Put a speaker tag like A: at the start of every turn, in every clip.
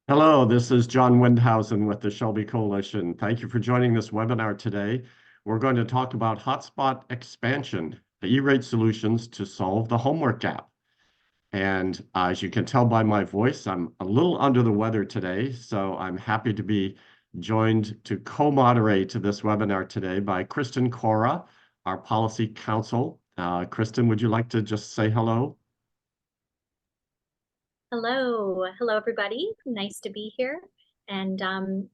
A: Hello, this is John Windhausen with the Shelby Coalition. Thank you for joining this webinar today. We're going to talk about hotspot expansion, the E-rate solutions to solve the homework gap. And as you can tell by my voice, I'm a little under the weather today, so I'm happy to be joined to co-moderate this webinar today by Kristen Cora, our policy counsel. Kristen, would you like to just say hello?
B: Hello. Hello, everybody. Nice to be here and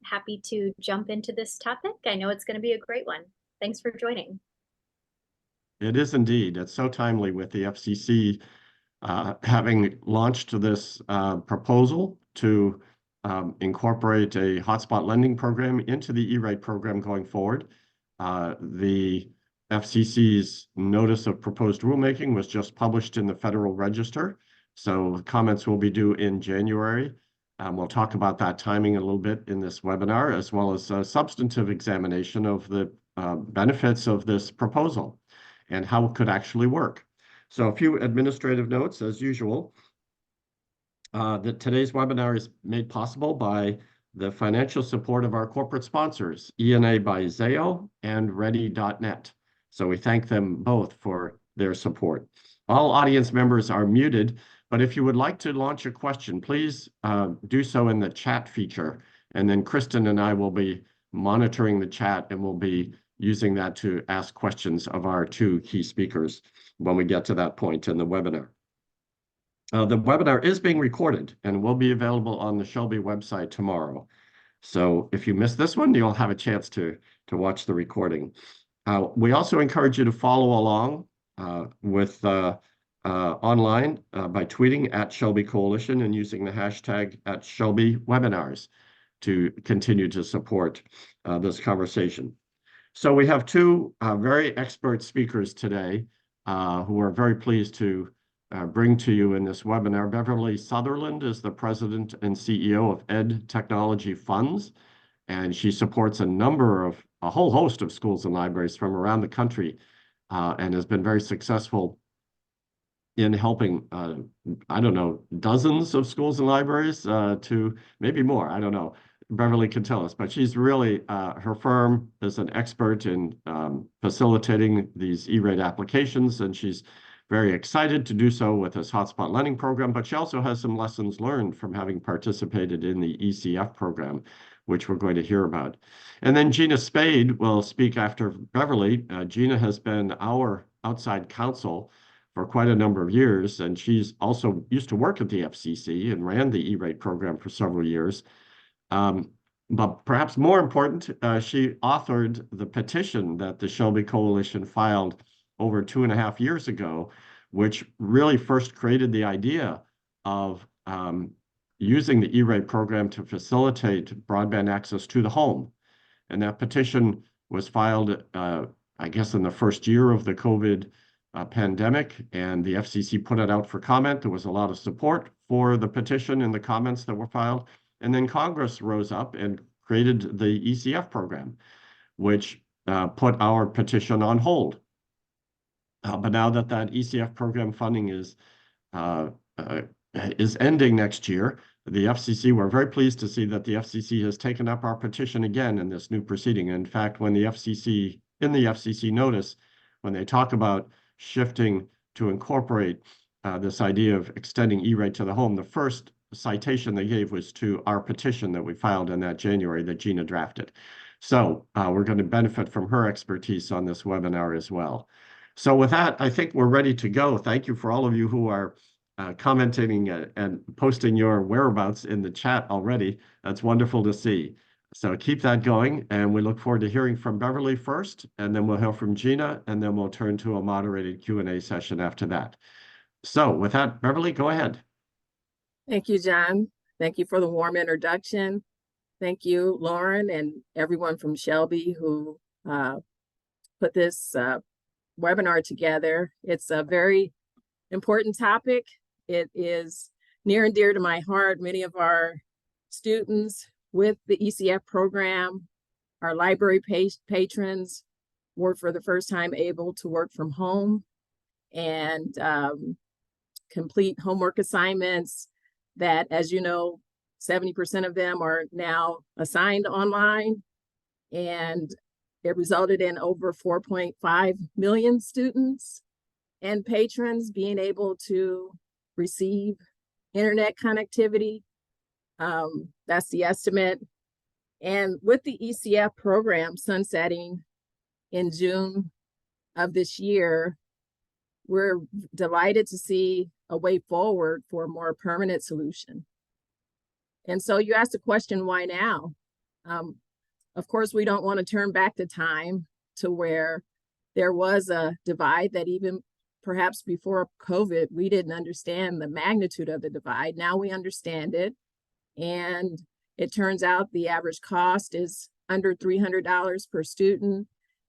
B: happy to jump into this topic. I know it's going to be a great one. Thanks for joining.
A: It is indeed. It's so timely with the FCC having launched this proposal to incorporate a hotspot lending program into the E-rate program going forward. The FCC's notice of proposed rulemaking was just published in the Federal Register, so comments will be due in January. We'll talk about that timing a little bit in this webinar, as well as a substantive examination of the benefits of this proposal and how it could actually work. So a few administrative notes as usual. That today's webinar is made possible by the financial support of our corporate sponsors, ENA by Zayo and Ready.net. So we thank them both for their support. All audience members are muted, but if you would like to launch a question, please do so in the chat feature. And then Kristen and I will be monitoring the chat and we'll be using that to ask questions of our two key speakers when we get to that point in the webinar. The webinar is being recorded and will be available on the Shelby website tomorrow. So if you miss this one, you'll have a chance to watch the recording. We also encourage you to follow along with online by tweeting at Shelby Coalition and using the hashtag at Shelby Webinars to continue to support this conversation. So we have two very expert speakers today who are very pleased to bring to you in this webinar. Beverly Sutherland is the president and CEO of Ed Technology Funds, and she supports a whole host of schools and libraries from around the country and has been very successful in helping, I don't know, dozens of schools and libraries to maybe more, I don't know. Beverly can tell us, but she's really, her firm is an expert in facilitating these E-rate applications, and she's very excited to do so with this hotspot lending program, but she also has some lessons learned from having participated in the ECF program, which we're going to hear about. And then Gina Spade will speak after Beverly. Gina has been our outside counsel for quite a number of years, and she's also used to work at the FCC and ran the E-rate program for several years. But perhaps more important, she authored the petition that the Shelby Coalition filed over 2.5 years ago, which really first created the idea of using the E-rate program to facilitate broadband access to the home. And that petition was filed, I guess, in the first year of the COVID pandemic, and the FCC put it out for comment. There was a lot of support for the petition and the comments that were filed. And then Congress rose up and created the ECF program, which put our petition on hold. But now that ECF program funding is ending next year, the FCC, we're very pleased to see that the FCC has taken up our petition again in this new proceeding. In fact, when the FCC notice, when they talk about shifting to incorporate this idea of extending E-rate to the home, the first citation they gave was to our petition that we filed in that January that Gina drafted. So we're going to benefit from her expertise on this webinar as well. So with that, I think we're ready to go. Thank you for all of you who are commenting and posting your whereabouts in the chat already. That's wonderful to see. So keep that going, and we look forward to hearing from Beverly first, and then we'll hear from Gina, and then we'll turn to a moderated Q&A session after that. So with that, Beverly, go ahead.
C: Thank you, John. Thank you for the warm introduction. Thank you, Lauren, and everyone from Shelby who put this webinar together. It's a very important topic. It is near and dear to my heart. Many of our students with the ECF program, our library patrons, were for the first time able to work from home and complete homework assignments that, as you know, 70% of them are now assigned online, and it resulted in over 4.5 million students and patrons being able to receive internet connectivity. That's the estimate. And with the ECF program sunsetting in June of this year, we're delighted to see a way forward for a more permanent solution. And so you asked the question, why now? Of course, we don't want to turn back the time to where there was a divide that even perhaps before COVID, we didn't understand the magnitude of the divide. Now we understand it. And it turns out the average cost is under $300 per student,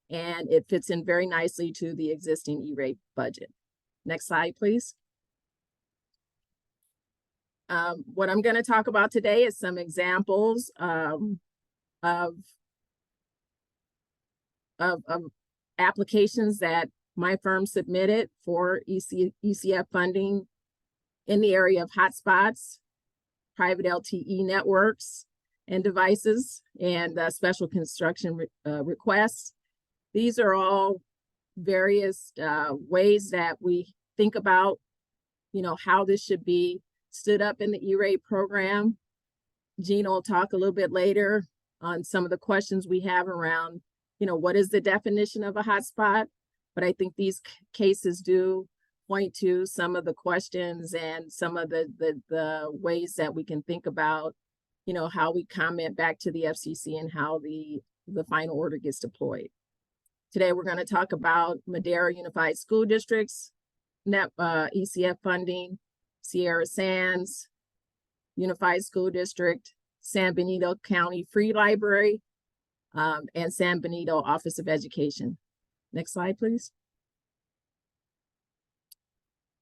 C: and it fits in very nicely to the existing E-rate budget. Next slide, please. What I'm going to talk about today is some examples of applications that my firm submitted for ECF funding in the area of hotspots, private LTE networks and devices, and special construction requests. These are all various ways that we think about, how this should be stood up in the E-rate program. Gina will talk a little bit later on some of the questions we have around, what is the definition of a hotspot? But I think these cases do point to some of the questions and some of the ways that we can think about, how we comment back to the FCC and how the final order gets deployed. Today, we're going to talk about Madera Unified School District's ECF funding, Sierra Sands Unified School District, San Benito County Free Library, and San Benito Office of Education. Next slide, please.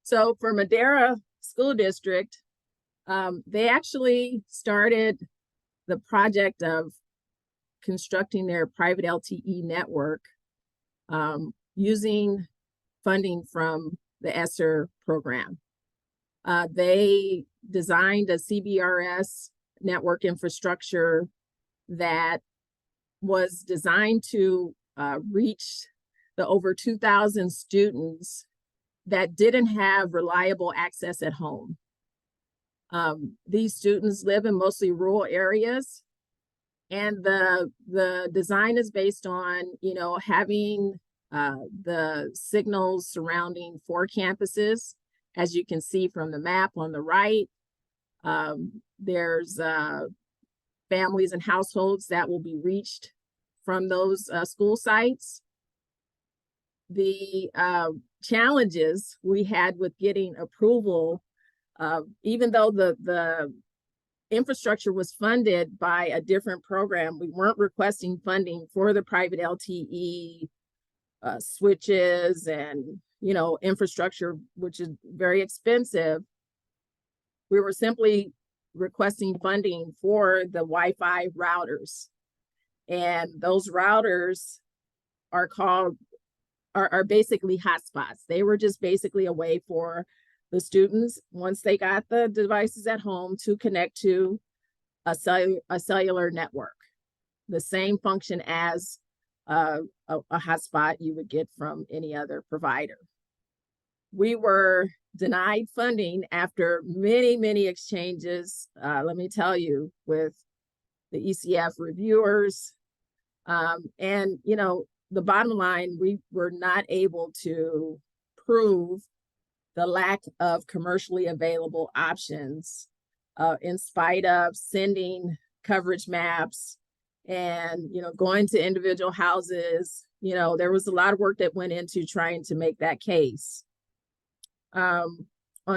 C: So for Madera School District, they actually started the project of constructing their private LTE network using funding from the ESSER program. They designed a CBRS network infrastructure that was designed to reach the over 2,000 students that didn't have reliable access at home. These students live in mostly rural areas, and the design is based on, having the signals surrounding 4 campuses. As you can see from the map on the right, there's families and households that will be reached from those school sites. The challenges we had with getting approval, even though the infrastructure was funded by a different program, we weren't requesting funding for the private LTE switches and infrastructure, which is very expensive. We were simply requesting funding for the Wi-Fi routers, and those routers are basically hotspots. They were just basically a way for the students, once they got the devices at home, to connect to a cellular network, the same function as a hotspot you would get from any other provider. We were denied funding after many exchanges, let me tell you, with the ECF reviewers. And, the bottom line, we were not able to prove the lack of commercially available options in spite of sending coverage maps and, going to individual houses. There was a lot of work that went into trying to make that case. On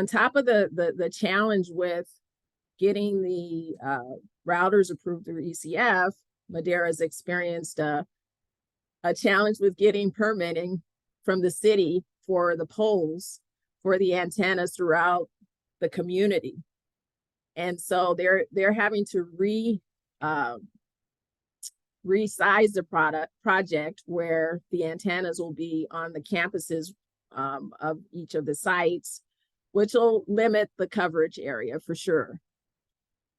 C: top of the challenge with getting the routers approved through ECF, Madera's experienced a challenge with getting permitting from the city for the poles for the antennas throughout the community. And so they're having to resize the project where the antennas will be on the campuses of each of the sites, which will limit the coverage area for sure.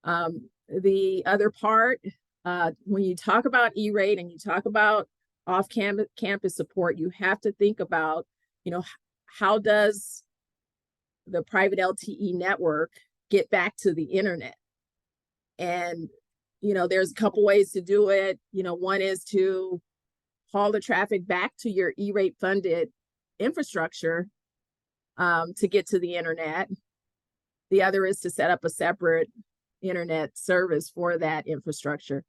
C: The other part, when you talk about E-rate and you talk about off-campus support, you have to think about, how does the private LTE network get back to the internet? And, there's a couple ways to do it. One is to haul the traffic back to your E-rate funded infrastructure to get to the internet. The other is to set up a separate internet service for that infrastructure.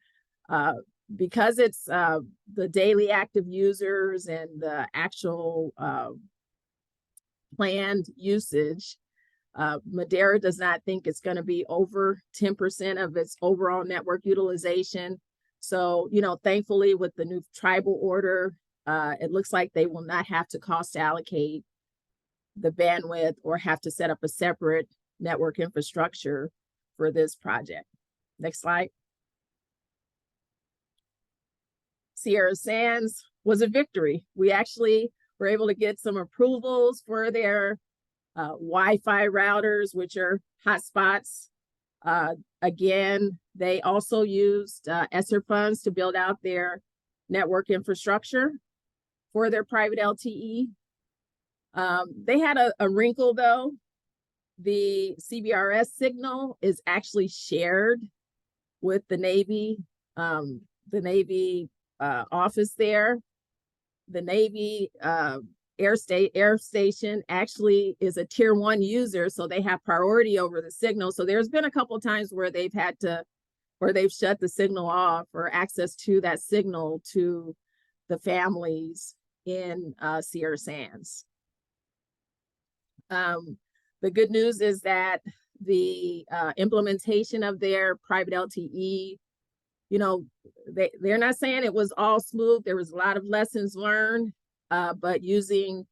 C: Because it's the daily active users and the actual planned usage, Madera does not think it's going to be over 10% of its overall network utilization. So, thankfully with the new tribal order, it looks like they will not have to cost allocate the bandwidth or have to set up a separate network infrastructure for this project. Next slide. Sierra Sands was a victory. We actually were able to get some approvals for their Wi-Fi routers, which are hotspots. Again, they also used ESSER funds to build out their network infrastructure for their private LTE. They had a wrinkle though. The CBRS signal is actually shared with the Navy office there. The Navy Air Station actually is a tier 1 user, so they have priority over the signal. So there's been a couple of times where they've shut the signal off or access to that signal to the families in Sierra Sands. The good news is that the implementation of their private LTE, they're not saying it was all smooth. There was a lot of lessons learned, but using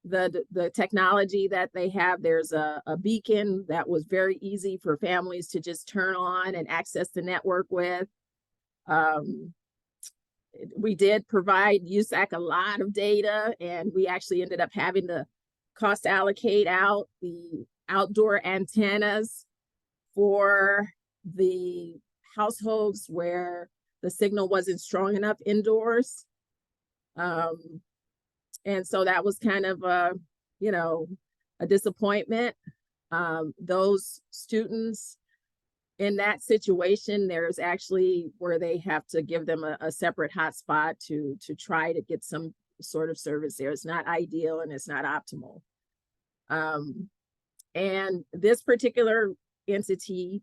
C: the technology that they have, there's a beacon that was very easy for families to just turn on and access the network with. We did provide USAC a lot of data, and we actually ended up having to cost allocate out the outdoor antennas for the households where the signal wasn't strong enough indoors. And so that was kind of a disappointment. Those students in that situation, there's actually where they have to give them a separate hotspot to try to get some sort of service there. It's not ideal and it's not optimal. And this particular entity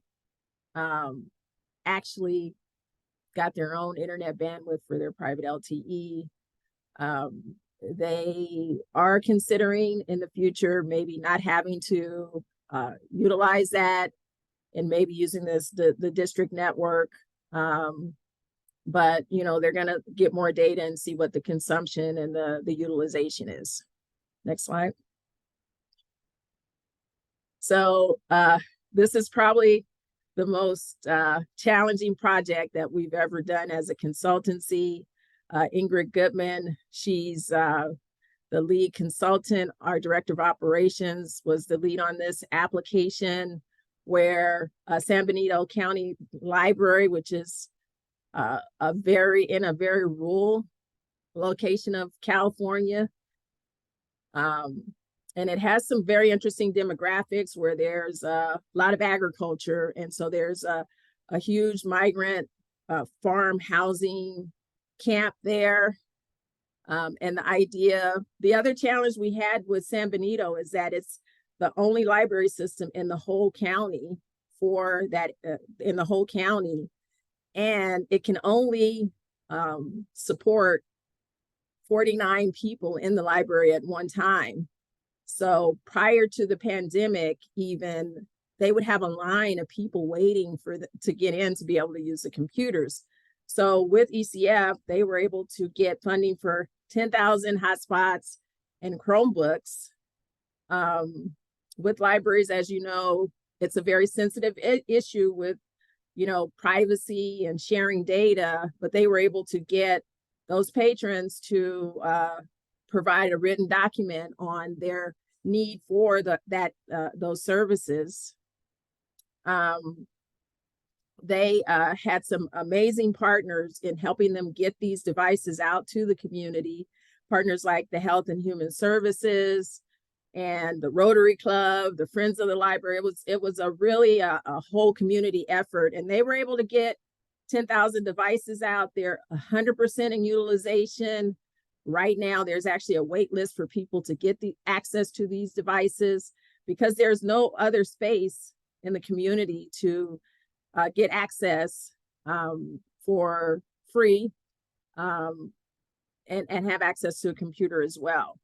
C: actually got their own internet bandwidth for their private LTE. They are considering in the future maybe not having to utilize that and maybe using the district network. But they're going to get more data and see what the consumption and the utilization is. Next slide. So this is probably the most challenging project that we've ever done as a consultancy. Ingrid Goodman, she's the lead consultant. Our director of operations was the lead on this application where San Benito County Library, which is in a very rural location of California. And it has some very interesting demographics where there's a lot of agriculture. And so there's a huge migrant farm housing camp there. And the other challenge we had with San Benito is that it's the only library system in the whole county and it can only support 49 people in the library at one time. So prior to the pandemic, even they would have a line of people waiting to get in to be able to use the computers. So with ECF, they were able to get funding for 10,000 hotspots and Chromebooks. With libraries, as you know, it's a very sensitive issue with, privacy and sharing data, but they were able to get those patrons to provide a written document on their need for those services. they had some amazing partners in helping them get these devices out to the community. Partners like the Health and Human Services and the Rotary Club, the Friends of the Library. It was a really a whole community effort, and they were able to get 10,000 devices out. They're 100% in utilization. Right now, there's actually a wait list for people to get the access to these devices because there's no other space in the community to get access for free and have access to a computer as well.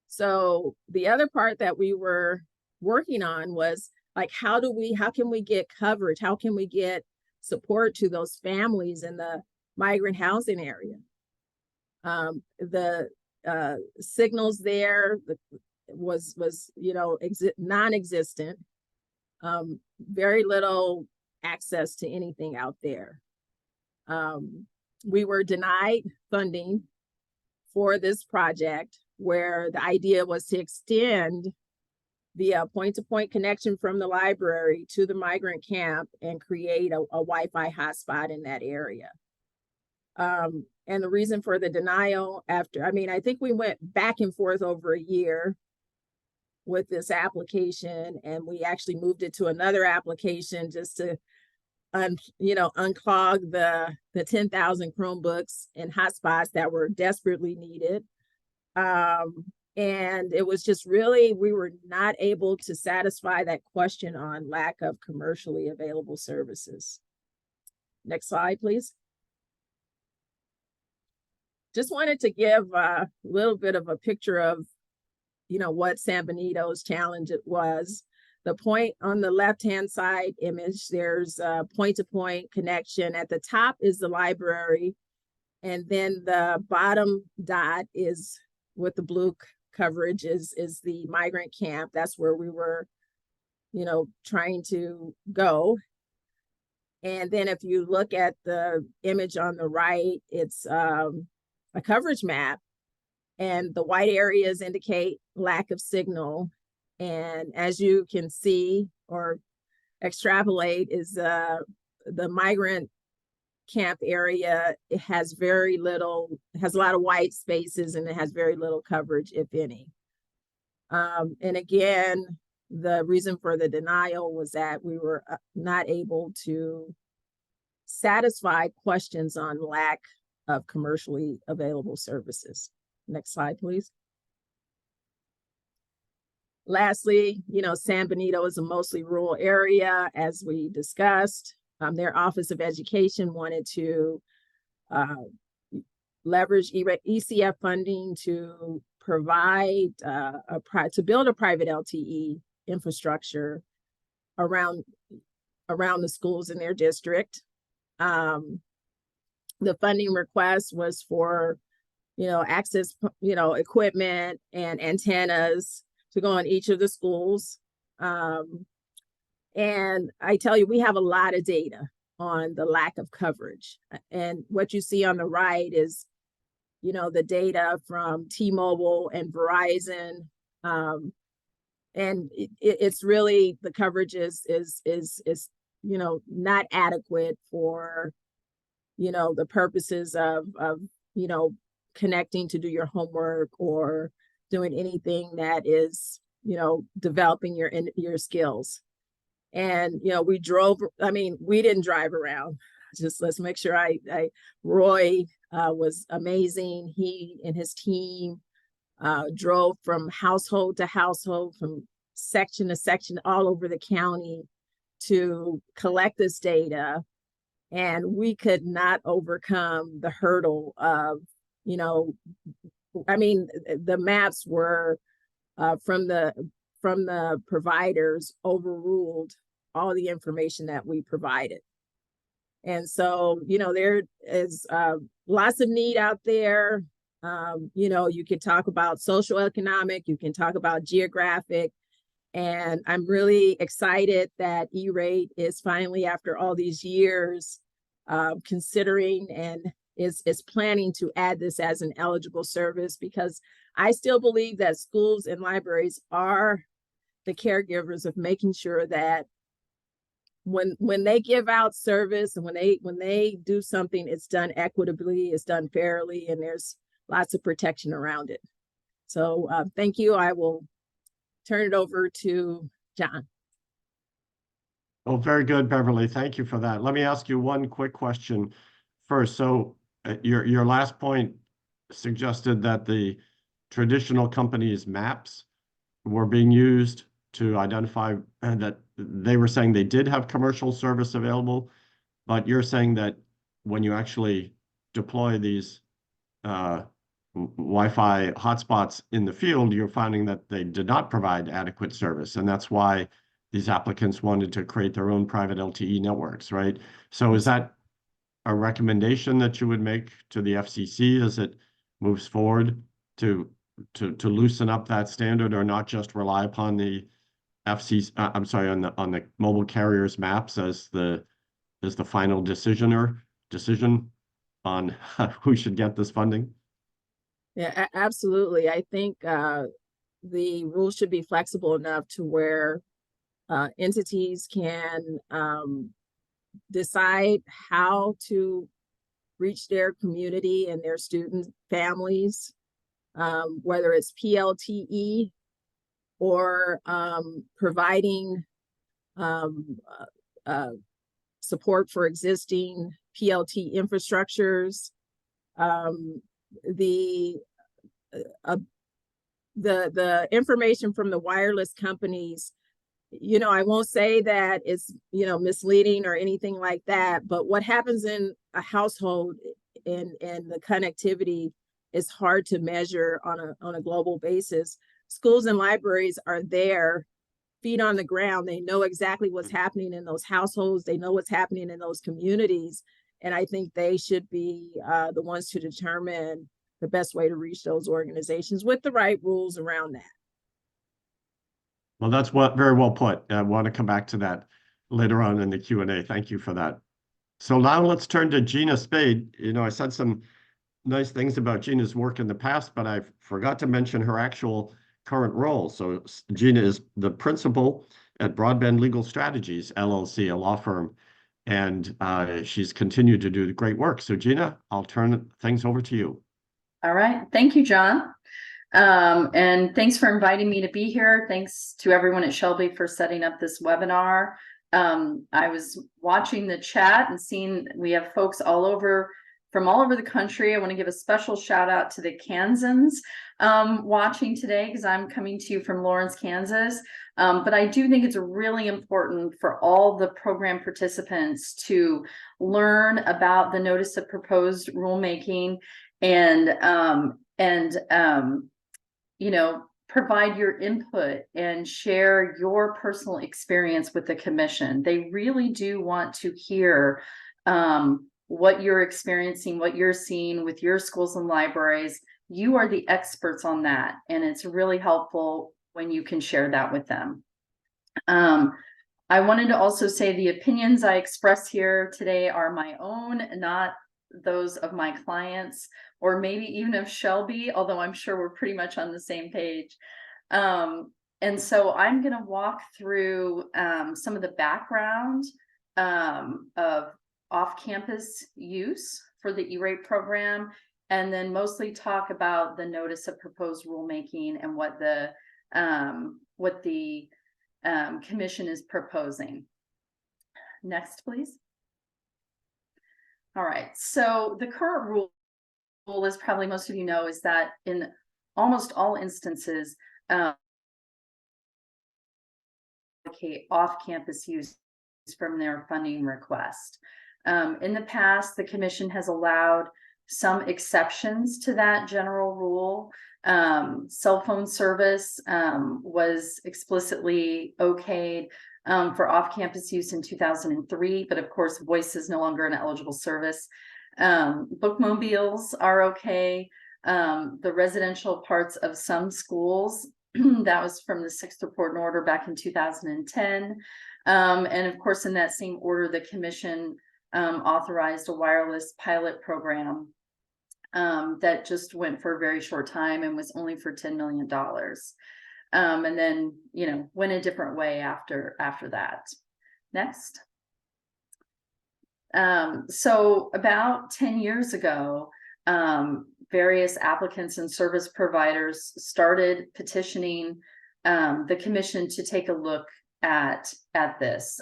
C: So the other part that we were working on was like, how can we get coverage? How can we get support to those families in the migrant housing area? The signals there was non-existent. Very little access to anything out there. We were denied funding for this project, where the idea was to extend the point-to-point connection from the library to the migrant camp and create a Wi-Fi hotspot in that area. And the reason for the denial I think we went back and forth over a year with this application, and we actually moved it to another application just to unclog the 10,000 Chromebooks and hotspots that were desperately needed. And it was just really, we were not able to satisfy that question on lack of commercially available services. Next slide, please. Just wanted to give a little bit of a picture of, what San Benito's challenge it was. The point on the left-hand side image, there's a point-to-point connection. At the top is the library, and then the bottom dot is with the blue coverage is the migrant camp. That's where we were, trying to go. And then if you look at the image on the right, it's a coverage map, and the white areas indicate lack of signal. And as you can see or extrapolate is the migrant camp area, it has a lot of white spaces, and it has very little coverage, if any. And again, the reason for the denial was that we were not able to satisfy questions on lack of commercially available services. Next slide, please. Lastly, San Benito is a mostly rural area, as we discussed. Their Office of Education wanted to leverage ECF funding to provide to build a private LTE infrastructure around the schools in their district. The funding request was for access equipment and antennas to go on each of the schools. And I tell you, we have a lot of data on the lack of coverage. And what you see on the right is, the data from T-Mobile and Verizon. And it's really, the coverage is not adequate for, the purposes of connecting to do your homework or doing anything that is, developing your skills. And, we didn't drive around. Just let's make sure Roy was amazing. He and his team drove from household to household, from section to section, all over the county to collect this data. And we could not overcome the hurdle of, the maps were from the providers overruled all the information that we provided. And so, there is lots of need out there. You can talk about social economic, you can talk about geographic, and I'm really excited that E-Rate is finally, after all these years, considering and is planning to add this as an eligible service, because I still believe that schools and libraries are the caregivers of making sure that when they give out service and when they do something, it's done equitably, it's done fairly, and there's lots of protection around it. So thank you. I will turn it over to John.
A: Oh, very good, Beverly. Thank you for that. Let me ask you one quick question first. So your last point suggested that the traditional companies' maps were being used to identify, and that they were saying they did have commercial service available, but you're saying that when you actually deploy these Wi-Fi hotspots in the field, you're finding that they did not provide adequate service, and that's why these applicants wanted to create their own private LTE networks, right? So is that a recommendation that you would make to the FCC as it moves forward to loosen up that standard, or not just rely upon the FCC, I'm sorry, on the mobile carriers maps as the final decision on who should get this funding?
C: Yeah, absolutely. I think the rules should be flexible enough to where entities can decide how to reach their community and their student families, whether it's PLTE or providing support for existing PLT infrastructures. The information from the wireless companies, I won't say that it's, misleading or anything like that, but what happens in a household and the connectivity is hard to measure on a global basis. Schools and libraries are there, feet on the ground. They know exactly what's happening in those households. They know what's happening in those communities. And I think they should be the ones to determine the best way to reach those organizations with the right rules around that.
A: Well, that's very well put. I want to come back to that later on in the Q&A. Thank you for that. So now let's turn to Gina Spade. I said some nice things about Gina's work in the past, but I forgot to mention her actual current role. So Gina is the principal at Broadband Legal Strategies, LLC, a law firm, and she's continued to do great work. So Gina, I'll turn things over to you.
D: All right. Thank you, John. And thanks for inviting me to be here. Thanks to everyone at Shelby for setting up this webinar. I was watching the chat and seeing we have folks from all over the country. I want to give a special shout out to the Kansans watching today, because I'm coming to you from Lawrence, Kansas. But I do think it's really important for all the program participants to learn about the notice of proposed rulemaking and provide your input and share your personal experience with the commission. They really do want to hear what you're experiencing, what you're seeing with your schools and libraries. You are the experts on that, and it's really helpful when you can share that with them. I wanted to also say the opinions I express here today are my own, not those of my clients, or maybe even of Shelby, although I'm sure we're pretty much on the same page. And so I'm going to walk through some of the background of off-campus use for the E-rate program, and then mostly talk about the notice of proposed rulemaking and what the commission is proposing. Next, please. All right, so the current rule, as probably most of you know, is that in almost all instances, off-campus use from their funding request. In the past, the commission has allowed some exceptions to that general rule. Cell phone service was explicitly okayed for off-campus use in 2003, but of course, voice is no longer an eligible service. Bookmobiles are okay. The residential parts of some schools, that was from the 6th report and order back in 2010. And of course, in that same order, the commission authorized a wireless pilot program that just went for a very short time and was only for $10 million. And then, went a different way after that. Next. So about 10 years ago, various applicants and service providers started petitioning the commission to take a look at this.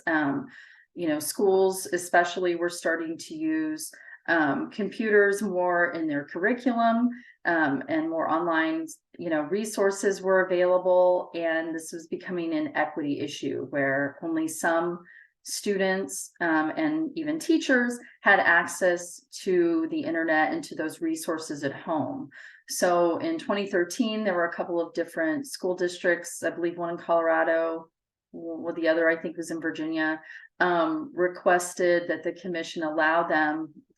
D: You know, schools especially were starting to use computers more in their curriculum, and more online, you know, resources were available, and this was becoming an equity issue where only some students and even teachers had access to the internet and to those resources at home. So in 2013, there were a couple of different school districts, I believe one in Colorado, well, the other I think was in Virginia, requested that the commission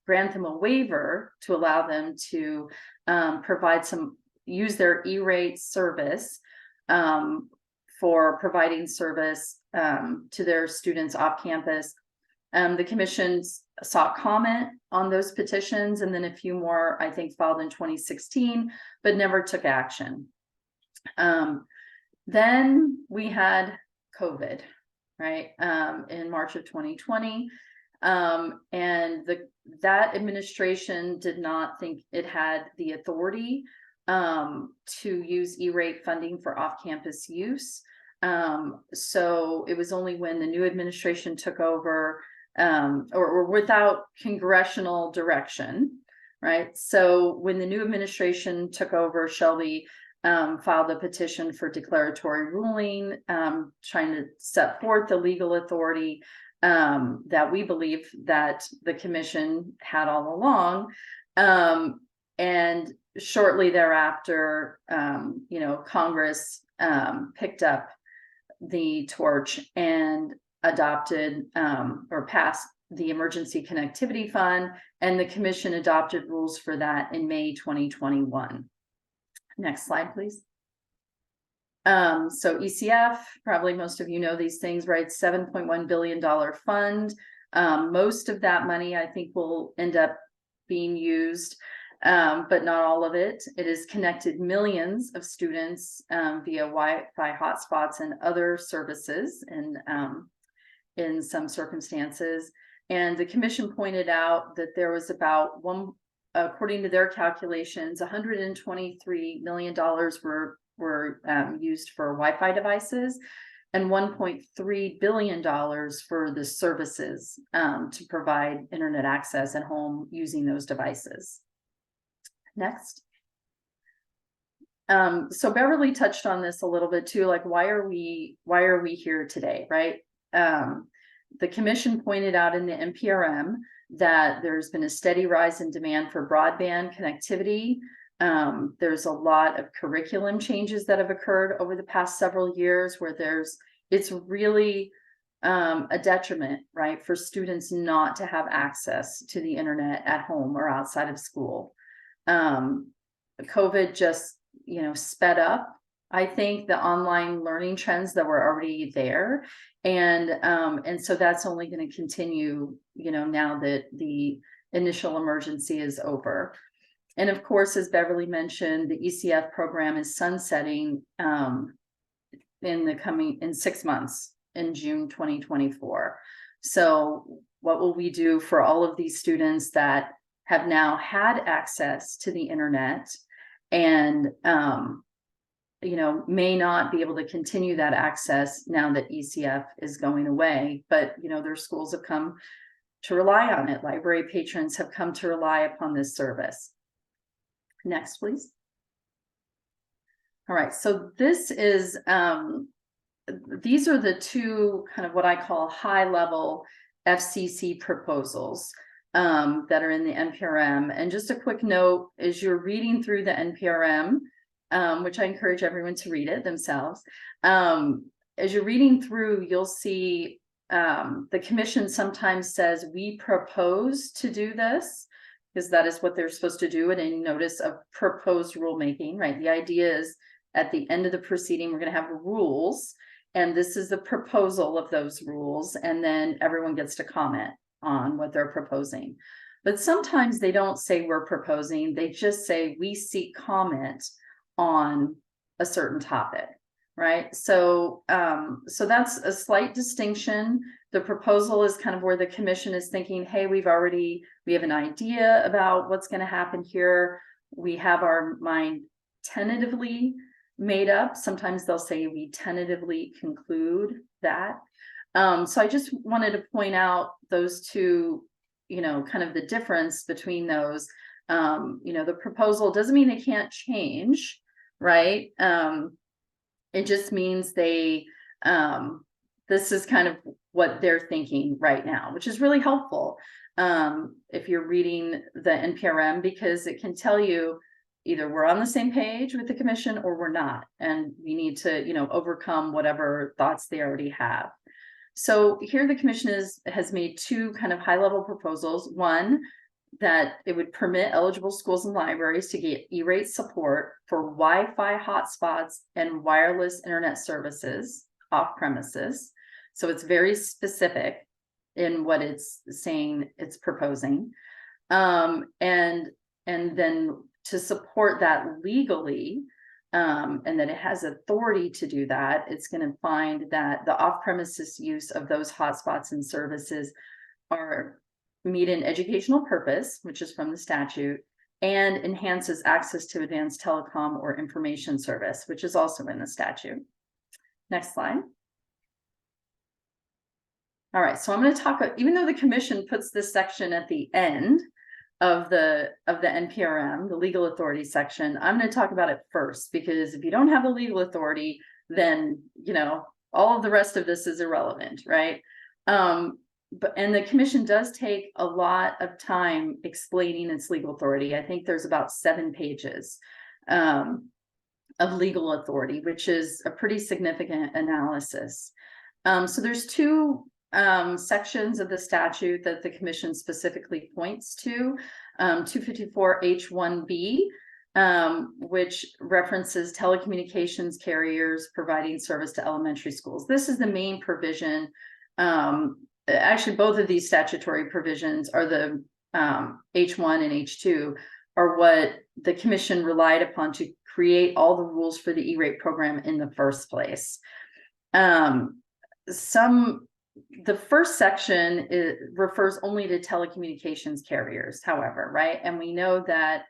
D: grant them a waiver to allow them to use their E-rate service for providing service to their students off campus. The commission sought comment on those petitions, and then a few more, I think, filed in 2016, but never took action. Then we had COVID, right, in March of 2020. And that administration did not think it had the authority to use E-rate funding for off-campus use. So it was only when the new administration took over, or without congressional direction, right? So when the new administration took over, Shelby filed a petition for declaratory ruling, trying to set forth the legal authority that we believe that the commission had all along. And shortly thereafter, you know, Congress picked up the torch and adopted or passed the Emergency Connectivity Fund, and the commission adopted rules for that in May 2021. Next slide, please. So ECF, probably most of you know these things, right? $7.1 billion fund. Most of that money, I think, will end up being used, but not all of it. It has connected millions of students via Wi-Fi hotspots and other services in some circumstances. And the commission pointed out that there was about according to their calculations, $123 million were used for Wi-Fi devices, and $1.3 billion for the services to provide internet access at home using those devices. Next. So Beverly touched on this a little bit too, like why are we here today, right? The commission pointed out in the NPRM that there's been a steady rise in demand for broadband connectivity. There's a lot of curriculum changes that have occurred over the past several years where it's really a detriment, right, for students not to have access to the internet at home or outside of school. COVID just, you know, sped up, I think, the online learning trends that were already there. And so that's only going to continue, you know, now that the initial emergency is over. And of course, as Beverly mentioned, the ECF program is sunsetting in 6 months, in June 2024. So what will we do for all of these students that have now had access to the internet and you know, may not be able to continue that access now that ECF is going away, but you know, their schools have come to rely on it. Library patrons have come to rely upon this service. Next, please. All right, so this is these are the two kind of what I call high-level FCC proposals that are in the NPRM. And just a quick note, as you're reading through the NPRM, which I encourage everyone to read it themselves, as you're reading through, you'll see the commission sometimes says, we propose to do this, because that is what they're supposed to do in a notice of proposed rulemaking, right? The idea is at the end of the proceeding, we're going to have rules, and this is the proposal of those rules, and then everyone gets to comment on what they're proposing. But sometimes they don't say we're proposing, they just say we seek comment on a certain topic. right? So so that's a slight distinction. The proposal is kind of where the commission is thinking, hey, we have an idea about what's going to happen here. We have our mind tentatively made up. Sometimes they'll say we tentatively conclude that. So I just wanted to point out those two, kind of the difference between those. The proposal doesn't mean they can't change, right? It just means this is kind of what they're thinking right now, which is really helpful if you're reading the NPRM, because it can tell you either we're on the same page with the commission or we're not, and we need to, overcome whatever thoughts they already have. So here the commission has made two kind of high-level proposals. One, that it would permit eligible schools and libraries to get E-rate support for Wi-Fi hotspots and wireless internet services off premises. So it's very specific in what it's saying it's proposing. And then to support that legally, and that it has authority to do that, it's going to find that the off-premises use of those hotspots and services meet an educational purpose, which is from the statute, and enhances access to advanced telecom or information service, which is also in the statute. Next slide. All right, so I'm going to talk, even though the commission puts this section at the end of the NPRM, the legal authority section, I'm going to talk about it first, because if you don't have the legal authority, then all of the rest of this is irrelevant, right? And the commission does take a lot of time explaining its legal authority. I think there's about 7 pages of legal authority, which is a pretty significant analysis. So there's 2 sections of the statute that the commission specifically points to. 254H1B, which references telecommunications carriers providing service to elementary schools. This is the main provision. Actually, both of these statutory provisions are the H1 and H2 are what the commission relied upon to create all the rules for the E-rate program in the first place. The first section refers only to telecommunications carriers, however, right? And we know that,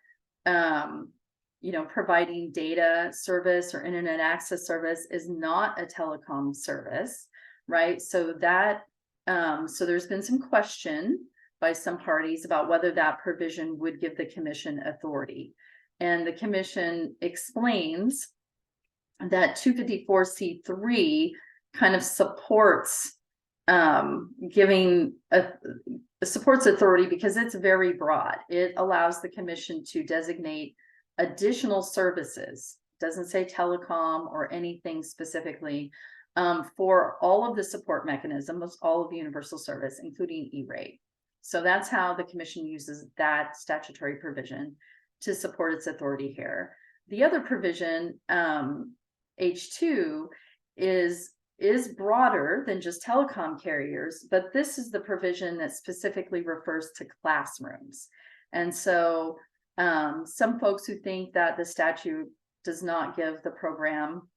D: providing data service or internet access service is not a telecom service, right? So that, so there's been some question by some parties about whether that provision would give the commission authority. And the commission explains that 254C3 kind of supports supports authority because it's very broad. It allows the commission to designate additional services, doesn't say telecom or anything specifically, for all of the support mechanisms, all of universal service, including E-rate. So that's how the commission uses that statutory provision to support its authority here. The other provision, H2, is broader than just telecom carriers, but this is the provision that specifically refers to classrooms. And so some folks who think that the statute does not give the program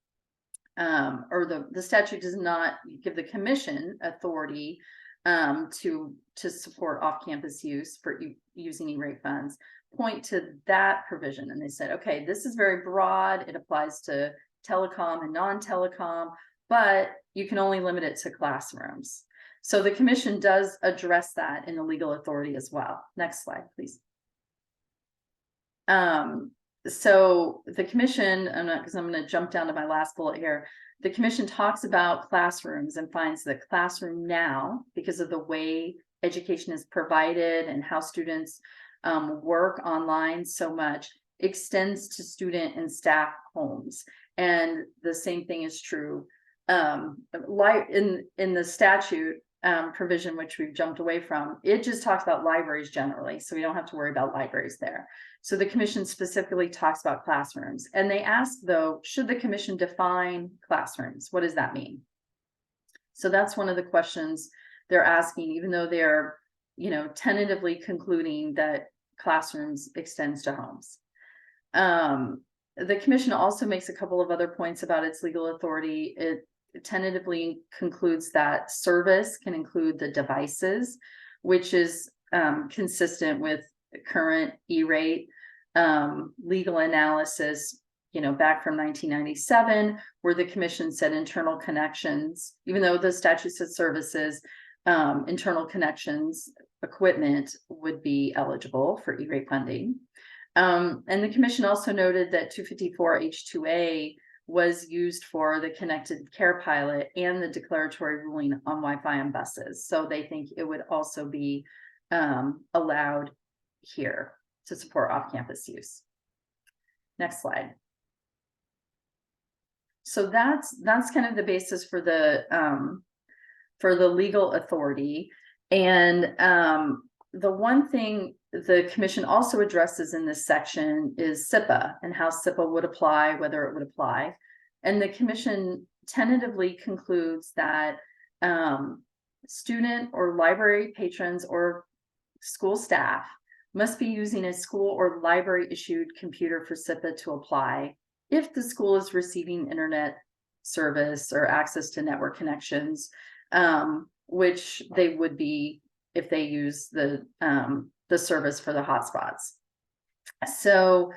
D: or the statute does not give the commission authority to support off-campus use for using E-rate funds, point to that provision. And they said, okay, this is very broad. It applies to telecom and non-telecom, but you can only limit it to classrooms. So the commission does address that in the legal authority as well. Next slide, please. So the commission, because I'm going to jump down to my last bullet here. The commission talks about classrooms and finds that classroom now, because of the way education is provided and how students work online so much, extends to student and staff homes. And the same thing is true in the statute provision, which we've jumped away from. It just talks about libraries generally, so we don't have to worry about libraries there. So the commission specifically talks about classrooms, and they ask, though, should the commission define classrooms? What does that mean? So that's one of the questions they're asking, even though they're, tentatively concluding that classrooms extends to homes. The commission also makes a couple of other points about its legal authority. It tentatively concludes that service can include the devices, which is consistent with current E-rate legal analysis, back from 1997, where the commission said internal connections, even though the statute said services, internal connections equipment would be eligible for E-rate funding. And the commission also noted that 254 H2A was used for the connected care pilot and the declaratory ruling on Wi-Fi on buses. So they think it would also be allowed here to support off-campus use. Next slide. So that's kind of the basis for the legal authority. And the one thing the commission also addresses in this section is SIPA and how SIPA would apply, whether it would apply. And the commission tentatively concludes that student or library patrons or school staff must be using a school or library issued computer for SIPA to apply if the school is receiving internet service or access to network connections, which they would be if they use the service for the hotspots. So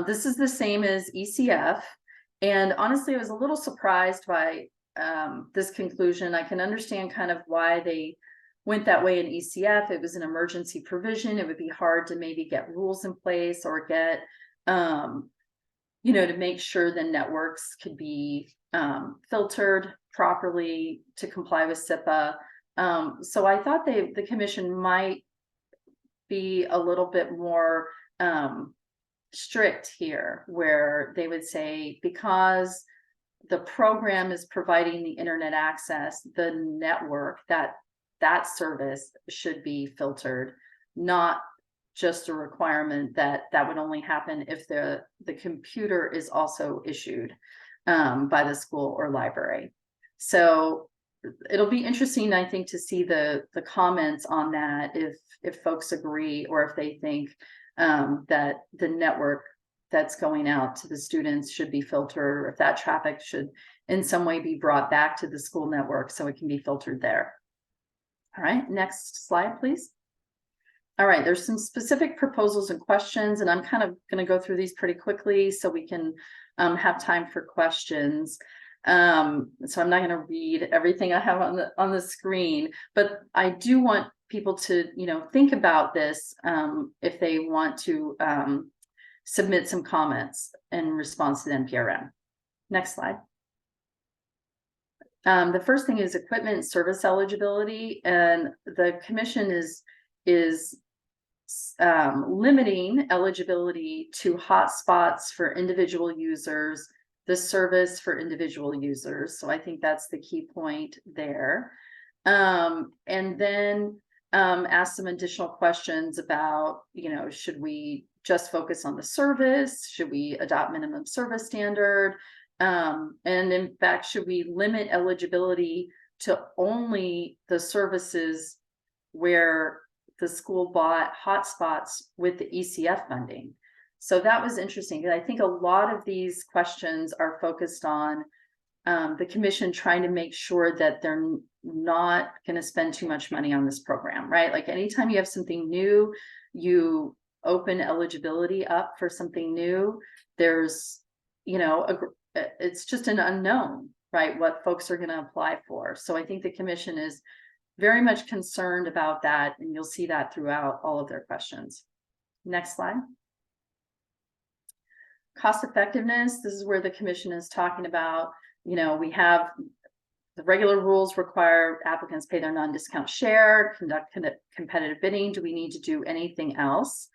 D: this is the same as ECF. And honestly, I was a little surprised by this conclusion. I can understand kind of why they went that way in ECF. It was an emergency provision. It would be hard to maybe get rules in place or get, to make sure the networks could be filtered properly to comply with SIPA. So I thought the commission might be a little bit more strict here, where they would say, because the program is providing the internet access, the network, that service should be filtered, not just a requirement that would only happen if the computer is also issued by the school or library. So it'll be interesting, I think, to see the comments on that, if folks agree, or if they think that the network that's going out to the students should be filtered, or if that traffic should in some way be brought back to the school network so it can be filtered there. All right, next slide, please. All right, there's some specific proposals and questions, and I'm kind of going to go through these pretty quickly so we can have time for questions. So I'm not going to read everything I have on the screen, but I do want people to, think about this if they want to submit some comments in response to the NPRM. Next slide. The first thing is equipment service eligibility, and the commission is limiting eligibility to hotspots for individual users, the service for individual users. So I think that's the key point there. And then ask some additional questions about, should we just focus on the service? Should we adopt minimum service standard? And in fact, should we limit eligibility to only the services where the school bought hotspots with the ECF funding? So that was interesting, because I think a lot of these questions are focused on the commission trying to make sure that they're not going to spend too much money on this program, right? Like anytime you have something new, you open eligibility up for something new, there's, it's just an unknown, right? What folks are going to apply for. So I think the commission is very much concerned about that, and you'll see that throughout all of their questions. Next slide. Cost effectiveness. This is where the commission is talking about, we have the regular rules require applicants pay their non-discount share, conduct competitive bidding. Do we need to do anything else?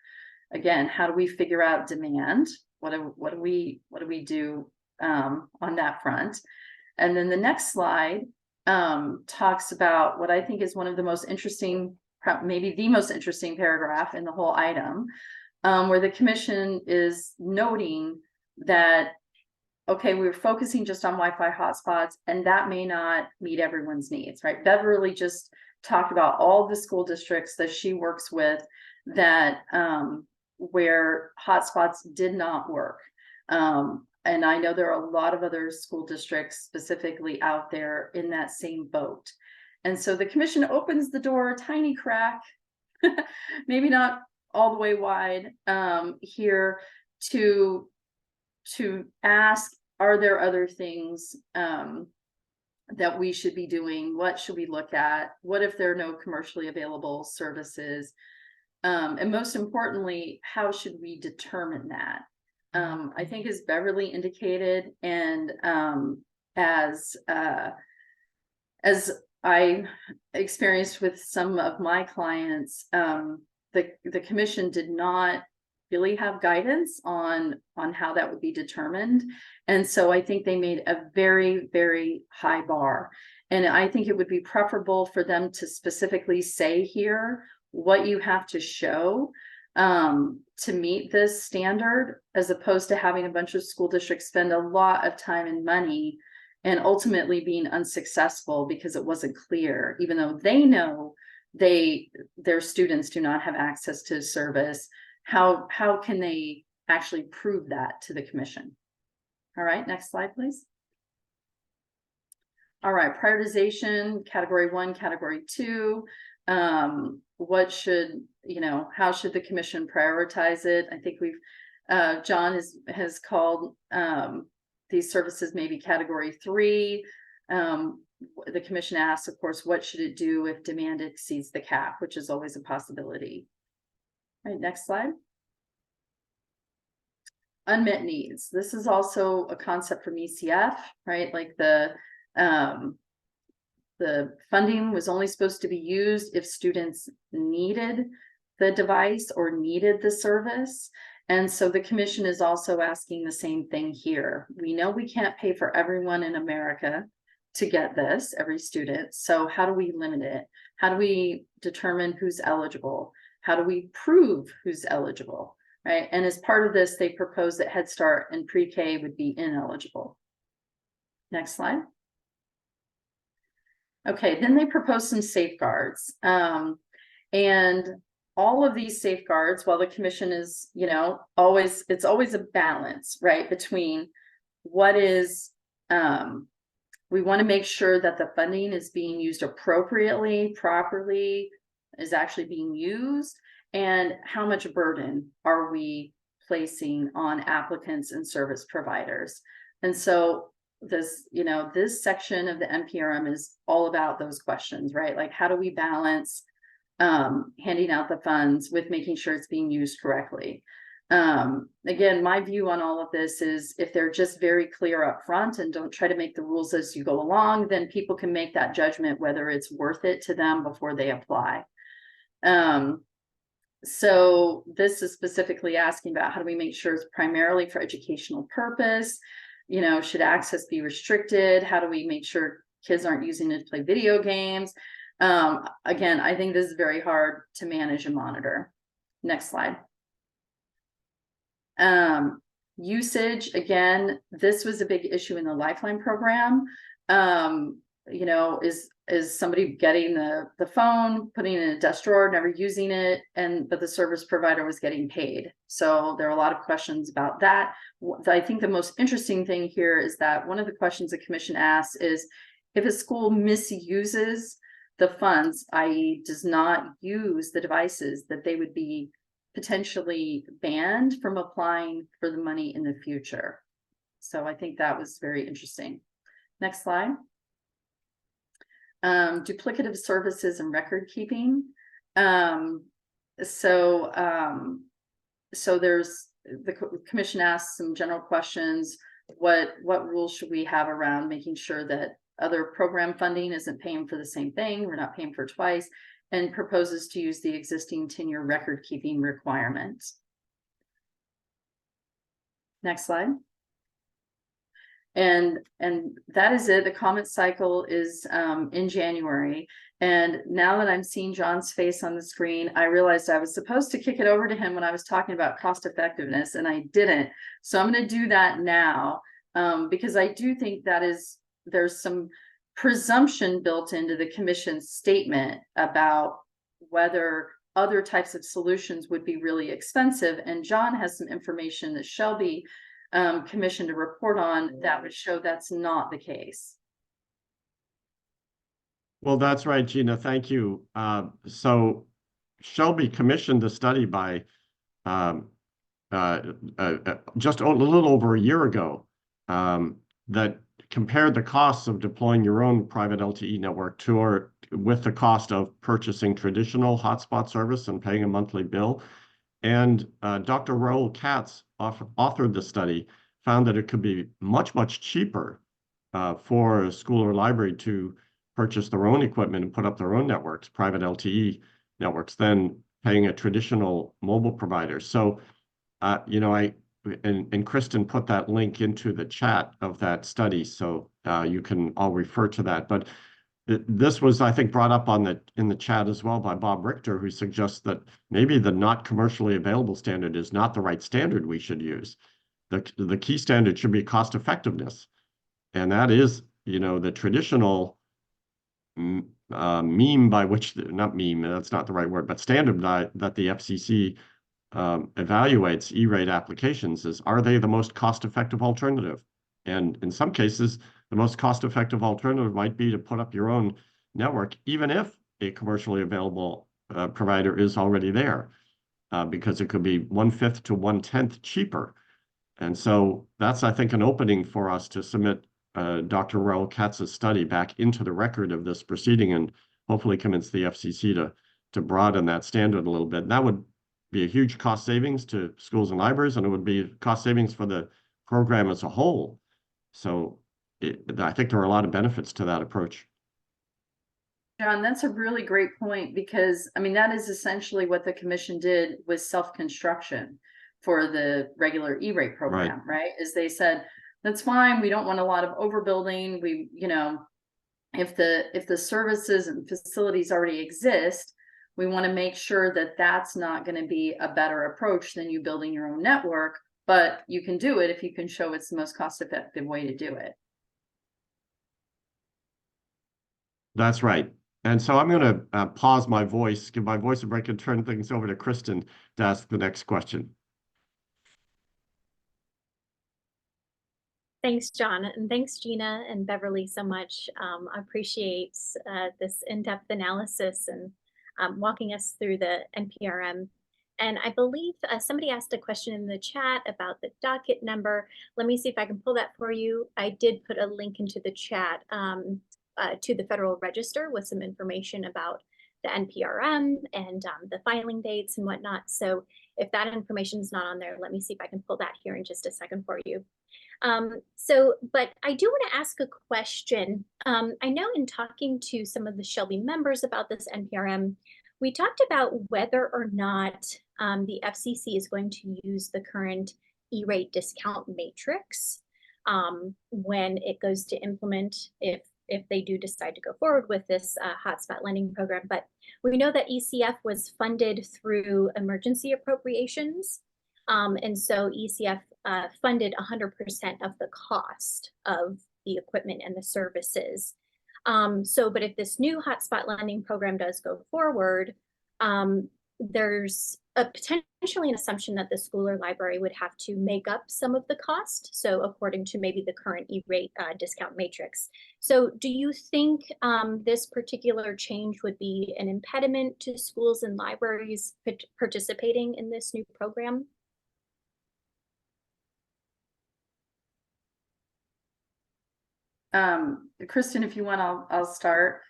D: Again, how do we figure out demand? What do we do on that front? And then the next slide talks about what I think is one of the most interesting, maybe the most interesting paragraph in the whole item, where the commission is noting that, okay, we're focusing just on Wi-Fi hotspots, and that may not meet everyone's needs, right? Beverly just talked about all the school districts that she works with that where hotspots did not work. And I know there are a lot of other school districts specifically out there in that same boat. And so the commission opens the door a tiny crack, maybe not all the way wide, here to ask, are there other things that we should be doing? What should we look at? What if there are no commercially available services? And most importantly, how should we determine that? I think as Beverly indicated, and as I experienced with some of my clients, the commission did not really have guidance on how that would be determined. And so I think they made a very, very high bar. And I think it would be preferable for them to specifically say here what you have to show to meet this standard, as opposed to having a bunch of school districts spend a lot of time and money and ultimately being unsuccessful because it wasn't clear, even though they know their students do not have access to service. How can they actually prove that to the commission? All right, next slide, please. All right, prioritization, category 1, category 2. What should, how should the commission prioritize it? I think John has called these services maybe category 3. The commission asks, of course, what should it do if demand exceeds the cap, which is always a possibility. All right, next slide. Unmet needs. This is also a concept from ECF, right? Like the funding was only supposed to be used if students needed the device or needed the service. And so the commission is also asking the same thing here. We know we can't pay for everyone in America to get this, every student. So how do we limit it? How do we determine who's eligible? How do we prove who's eligible, right? And as part of this, they propose that Head Start and pre-K would be ineligible. Next slide. Okay, then they propose some safeguards. And all of these safeguards, while the commission is, it's always a balance, right? Between what is, we want to make sure that the funding is being used appropriately, properly, is actually being used, and how much burden are we placing on applicants and service providers. And so this, this section of the NPRM is all about those questions, right? Like, how do we balance handing out the funds with making sure it's being used correctly? Again, my view on all of this is, if they're just very clear up front and don't try to make the rules as you go along, then people can make that judgment whether it's worth it to them before they apply. So this is specifically asking about how do we make sure it's primarily for educational purpose? Should access be restricted? How do we make sure kids aren't using it to play video games? Again, I think this is very hard to manage and monitor. Next slide. Usage, again, this was a big issue in the Lifeline program. Is somebody getting the phone, putting it in a desk drawer, never using it, but the service provider was getting paid. So there are a lot of questions about that. I think the most interesting thing here is that one of the questions the commission asks is, if a school misuses the funds, i.e. does not use the devices, that they would be potentially banned from applying for the money in the future. So I think that was very interesting. Next slide. Duplicative services and record keeping. So there's, the commission asks some general questions. What rules should we have around making sure that other program funding isn't paying for the same thing, we're not paying for twice, and proposes to use the existing 10-year record keeping requirements. Next slide. And that is it. The comment cycle is in January. And now that I'm seeing John's face on the screen, I realized I was supposed to kick it over to him when I was talking about cost effectiveness, and I didn't. So I'm going to do that now, because I do think there's some presumption built into the commission's statement about whether other types of solutions would be really expensive. And John has some information that Shelby commission to report on that would show that's not the case.
A: Well, that's right, Gina. Thank you. So Shelby commissioned the study by just a little over a year ago that compared the costs of deploying your own private LTE network with the cost of purchasing traditional hotspot service and paying a monthly bill. And Dr. Raoul Katz authored the study, found that it could be much, much cheaper for a school or library to purchase their own equipment and put up their own networks, private LTE networks, than paying a traditional mobile provider. So, you know, and Kristen put that link into the chat of that study, so you can all refer to that. But this was, I think, brought up in the chat as well by Bob Richter, who suggests that maybe the not commercially available standard is not the right standard we should use. The key standard should be cost effectiveness, and that is, you know, the traditional meme by which not meme, that's not the right word, but standard that the FCC evaluates E-rate applications is, are they the most cost-effective alternative? And in some cases, the most cost-effective alternative might be to put up your own network, even if a commercially available provider is already there, because it could be 1/5 to 1/10 cheaper. And so that's, I think, an opening for us to submit Dr. Raoul Katz's study back into the record of this proceeding and hopefully convince the FCC to broaden that standard a little bit. And that would be a huge cost savings to schools and libraries, and it would be cost savings for the program as a whole. So I think there are a lot of benefits to that approach.
D: John, that's a really great point, because I mean, that is essentially what the commission did with self-construction for the regular E-rate program, right? Is they said, that's fine, we don't want a lot of overbuilding. We, you know, if the services and facilities already exist, we want to make sure that that's not going to be a better approach than you building your own network, but you can do it if you can show it's the most cost-effective way to do it.
A: That's right. And so I'm going to pause my voice, give my voice a break, and turn things over to Kristen to ask the next question.
B: Thanks, John, and thanks, Gina and Beverly, so much. I appreciate this in-depth analysis and walking us through the NPRM. And I believe somebody asked a question in the chat about the docket number. Let me see if I can pull that for you. I did put a link into the chat to the Federal Register with some information about the NPRM and the filing dates and whatnot. So if that information is not on there, let me see if I can pull that here in just a second for you. But I do want to ask a question. I know in talking to some of the Shelby members about this NPRM, we talked about whether or not the FCC is going to use the current E-rate discount matrix when it goes to implement, if they do decide to go forward with this hotspot lending program. But we know that ECF was funded through emergency appropriations. And so ECF funded 100% of the cost of the equipment and the services. But if this new hotspot lending program does go forward, there's potentially an assumption that the school or library would have to make up some of the cost. So according to maybe the current E-rate discount matrix. So do you think this particular change would be an impediment to schools and libraries participating in this new program?
D: Kristen, if you want, I'll start.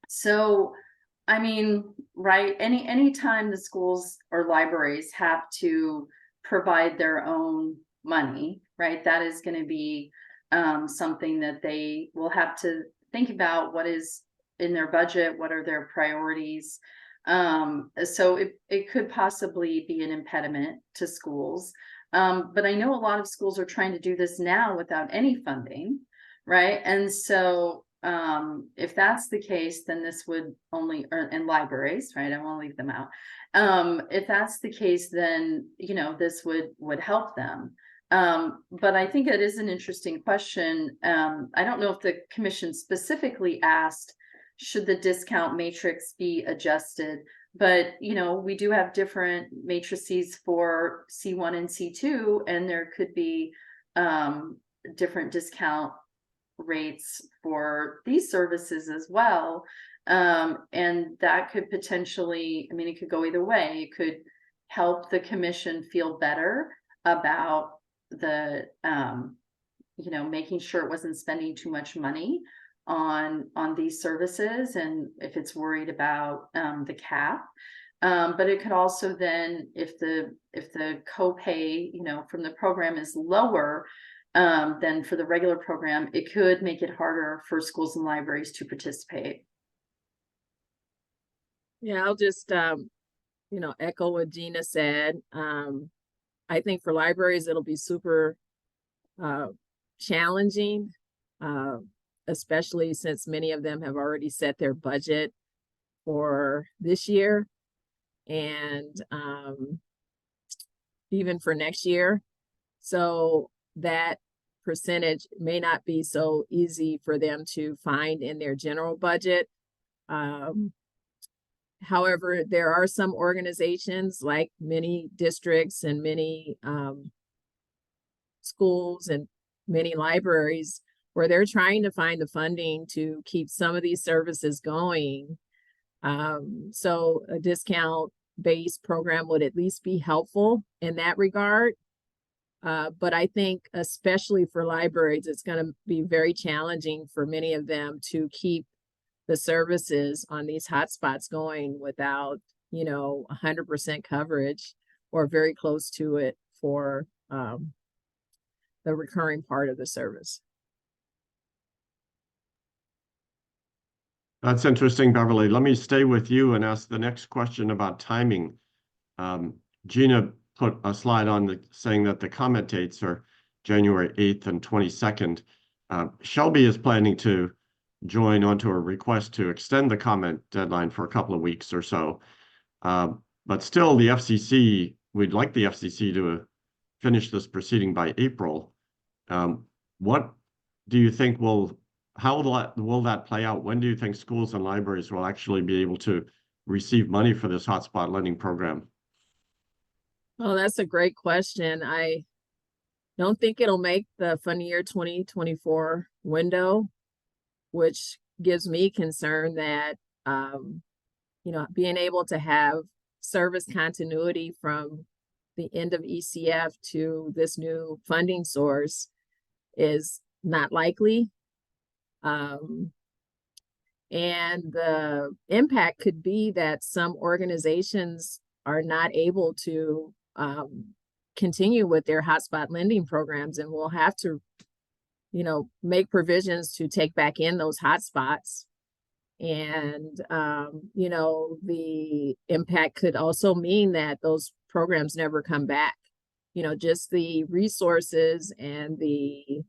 D: So, I mean, right, anytime the schools or libraries have to provide their own money, right, that is going to be something that they will have to think about. What is in their budget? What are their priorities? So it could possibly be an impediment to schools. But I know a lot of schools are trying to do this now without any funding, right? And so if that's the case, then this would only, and libraries, right? I won't leave them out. If that's the case, then, you know, this would help them. But I think it is an interesting question. I don't know if the commission specifically asked, should the discount matrix be adjusted? But, you know, we do have different matrices for C1 and C2, and there could be different discount rates for these services as well. And that could potentially, I mean, it could go either way. It could help the commission feel better about the, you know, making sure it wasn't spending too much money on these services, and if it's worried about the cap. But it could also then, if the copay, you know, from the program is lower than for the regular program, it could make it harder for schools and libraries to participate.
C: Yeah, I'll just, you know, echo what Gina said. I think for libraries, it'll be super challenging, especially since many of them have already set their budget for this year and even for next year. So that percentage may not be so easy for them to find in their general budget. However, there are some organizations, like many districts and many schools and many libraries, where they're trying to find the funding to keep some of these services going. So a discount-based program would at least be helpful in that regard. But I think especially for libraries, it's going to be very challenging for many of them to keep the services on these hotspots going without, you know, 100% coverage or very close to it for the recurring part of the service.
A: That's interesting, Beverly. Let me stay with you and ask the next question about timing. Gina put a slide on saying that the comment dates are January 8th and 22nd. Shelby is planning to join onto a request to extend the comment deadline for a couple of weeks or so. But still, the FCC, we'd like the FCC to finish this proceeding by April. What do you think how will that play out? When do you think schools and libraries will actually be able to receive money for this hotspot lending program?
C: Well, that's a great question. I don't think it'll make the funding year 2024 window, which gives me concern that, you know, being able to have service continuity from the end of ECF to this new funding source is not likely. And the impact could be that some organizations are not able to continue with their hotspot lending programs, and will have to, you know, make provisions to take back in those hotspots. And, you know, the impact could also mean that those programs never come back. You know, just the resources and the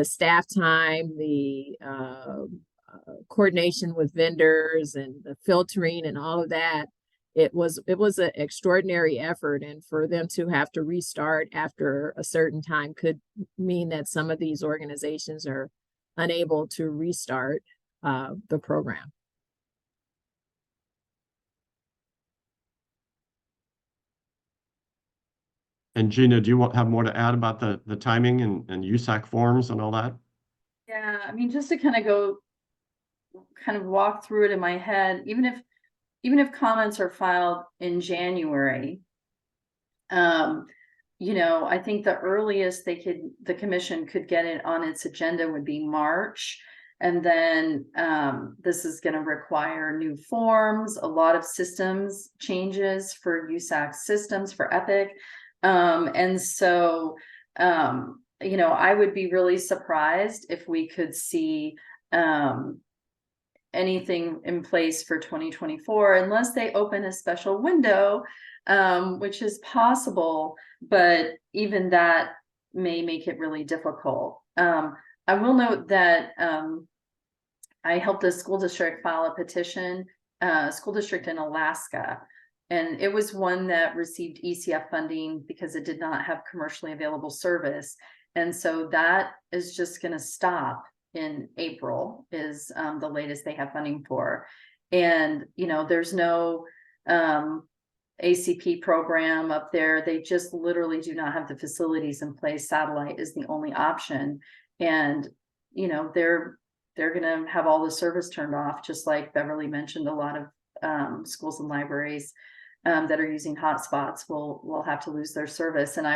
C: staff time, the coordination with vendors and the filtering and all of that. It was an extraordinary effort, and for them to have to restart after a certain time could mean that some of these organizations are unable to restart the program.
A: And Gina, do you have more to add about the timing and USAC forms and all that?
D: Yeah, I mean, just to kind of walk through it in my head, even if comments are filed in January, you know, I think the earliest the commission could get it on its agenda would be March. And then this is going to require new forms, a lot of systems changes for USAC systems for Epic. And so, you know, I would be really surprised if we could see anything in place for 2024 unless they open a special window, which is possible, but even that may make it really difficult. I will note that I helped a school district file a petition, school district in Alaska, and it was one that received ECF funding because it did not have commercially available service. And so that is just going to stop in April, is the latest they have funding for. And, you know, there's no ACP program up there. They just literally do not have the facilities in place. Satellite is the only option. And, you know, they're going to have all the service turned off, just like Beverly mentioned. A lot of schools and libraries that are using hotspots will have to lose their service. And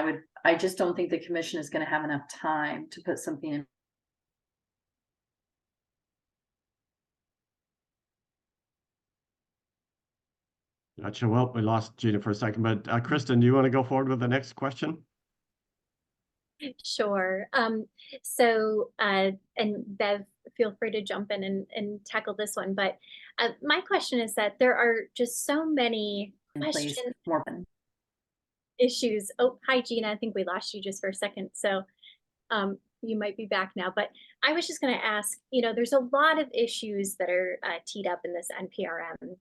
D: I just don't think the commission is going to have enough time to put something in.
A: Gotcha. Well, we lost Gina for a second, but Kristen, do you want to go forward with the next question?
B: Sure. And Bev, feel free to jump in and tackle this one. But my question is that there are just so many questions, issues. Oh, hi, Gina. I think we lost you just for a second. So you might be back now. But I was just going to ask, you know, there's a lot of issues that are teed up in this NPRM.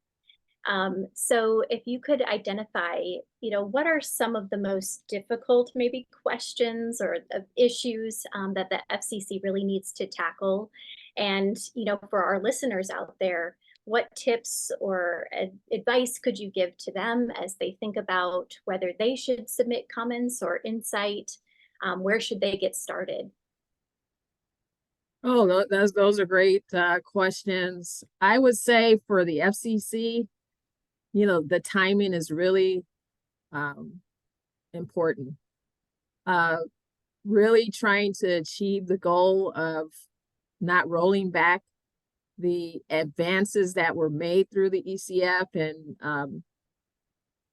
B: So if you could identify, you know, what are some of the most difficult maybe questions or issues that the FCC really needs to tackle? And, you know, for our listeners out there, what tips or advice could you give to them as they think about whether they should submit comments or insight? Where should they get started?
C: Oh, those are great questions. I would say for the FCC, you know, the timing is really important. Really trying to achieve the goal of not rolling back the advances that were made through the ECF and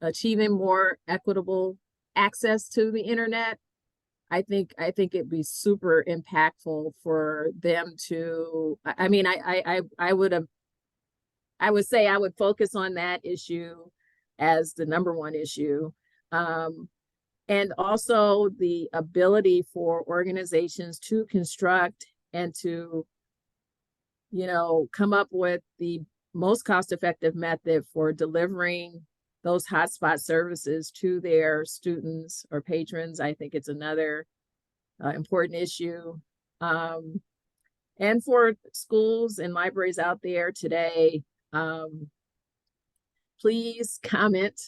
C: achieving more equitable access to the internet. I think it'd be super impactful for them to. I mean, I would say I would focus on that issue as the number one issue. And also the ability for organizations to construct and to, you know, come up with the most cost-effective method for delivering those hotspot services to their students or patrons. I think it's another important issue. And for schools and libraries out there today, please comment.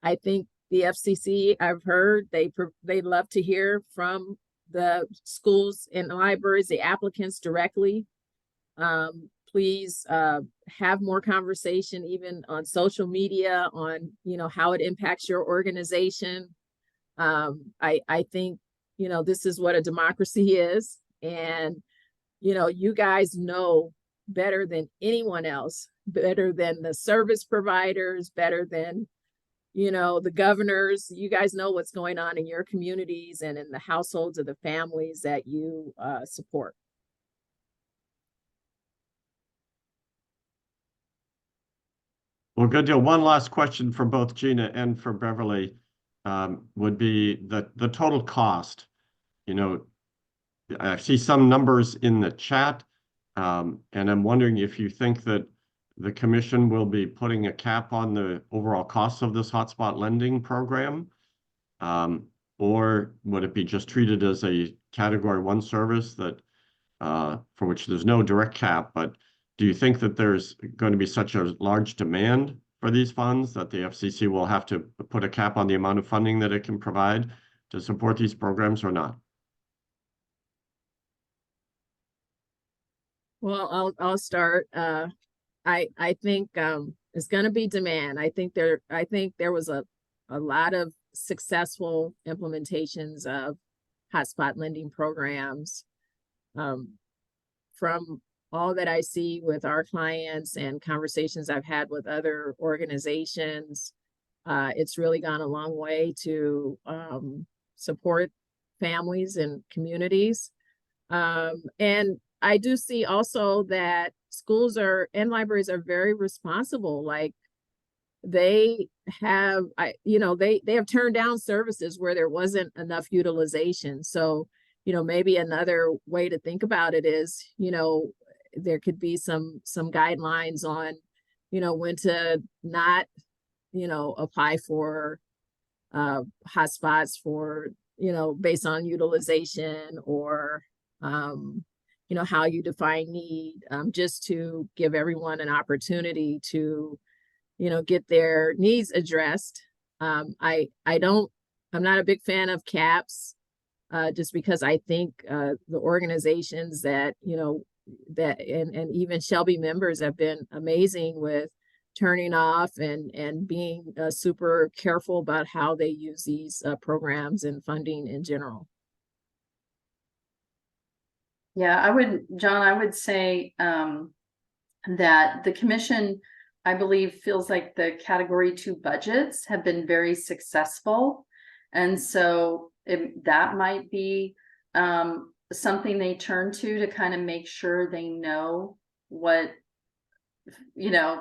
C: I think the FCC, I've heard they love to hear from the schools and libraries, the applicants directly. Please have more conversation even on social media on, you know, how it impacts your organization. I think, you know, this is what a democracy is. And, you know, you guys know better than anyone else, better than the service providers, better than, you know, the governors. You guys know what's going on in your communities and in the households of the families that you support.
A: Well, good deal. One last question for both Gina and for Beverly would be the total cost. You know, I see some numbers in the chat, and I'm wondering if you think that the commission will be putting a cap on the overall costs of this hotspot lending program, or would it be just treated as a Category 1 service that for which there's no direct cap? But do you think that there's going to be such a large demand for these funds that the FCC will have to put a cap on the amount of funding that it can provide to support these programs or not?
C: Well, I'll start. I think it's going to be demand. I think there was a lot of successful implementations of hotspot lending programs. From all that I see with our clients and conversations I've had with other organizations, it's really gone a long way to support families and communities. And I do see also that schools and libraries are very responsible. Like they have, they have turned down services where there wasn't enough utilization. So, you know, maybe another way to think about it is, you know, there could be some guidelines on, you know, when to not, you know, apply for hotspots for, you know, based on utilization or, you know, how you define need, just to give everyone an opportunity to, get their needs addressed. I'm not a big fan of caps, just because I think the organizations that, that and even Shelby members have been amazing with turning off and being super careful about how they use these programs and funding in general.
D: Yeah, John, I would say that the commission, I believe, feels like the category 2 budgets have been very successful. And so that might be something they turn to kind of make sure they know what,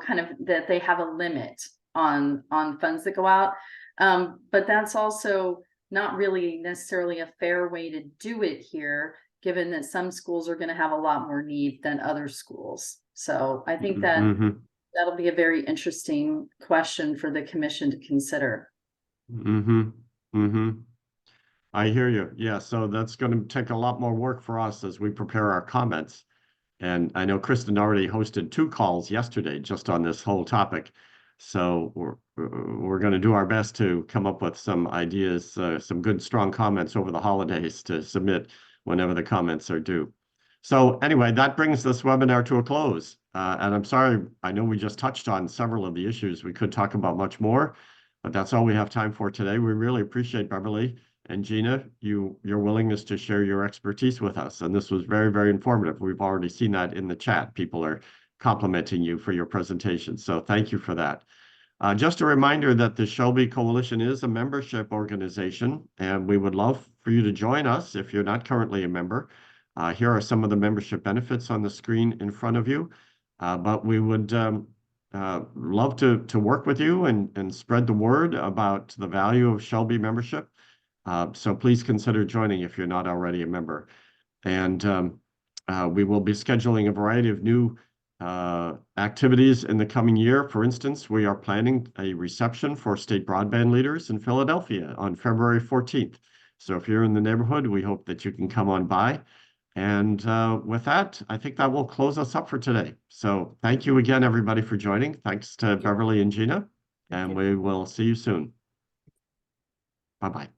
D: kind of that they have a limit on funds that go out. But that's also not really necessarily a fair way to do it here, given that some schools are going to have a lot more need than other schools. So I think that that'll be a very interesting question for the commission to consider.
A: I hear you. Yeah, so that's going to take a lot more work for us as we prepare our comments. And I know Kristen already hosted 2 calls yesterday just on this whole topic. So we're going to do our best to come up with some ideas, some good, strong comments over the holidays to submit whenever the comments are due. So anyway, that brings this webinar to a close. And I'm sorry, I know we just touched on several of the issues. We could talk about much more, but that's all we have time for today. We really appreciate, Beverly and Gina, your willingness to share your expertise with us. And this was very, very informative. We've already seen that in the chat. People are complimenting you for your presentation. So thank you for that. Just a reminder that the Shelby Coalition is a membership organization, and we would love for you to join us if you're not currently a member. Here are some of the membership benefits on the screen in front of you. But we would love to work with you and spread the word about the value of Shelby membership. So please consider joining if you're not already a member. And we will be scheduling a variety of new activities in the coming year. For instance, we are planning a reception for state broadband leaders in Philadelphia on February 14th. So if you're in the neighborhood, we hope that you can come on by. And with that, I think that will close us up for today. So thank you again, everybody, for joining. Thanks to Beverly and Gina, and we will see you soon. Bye-bye.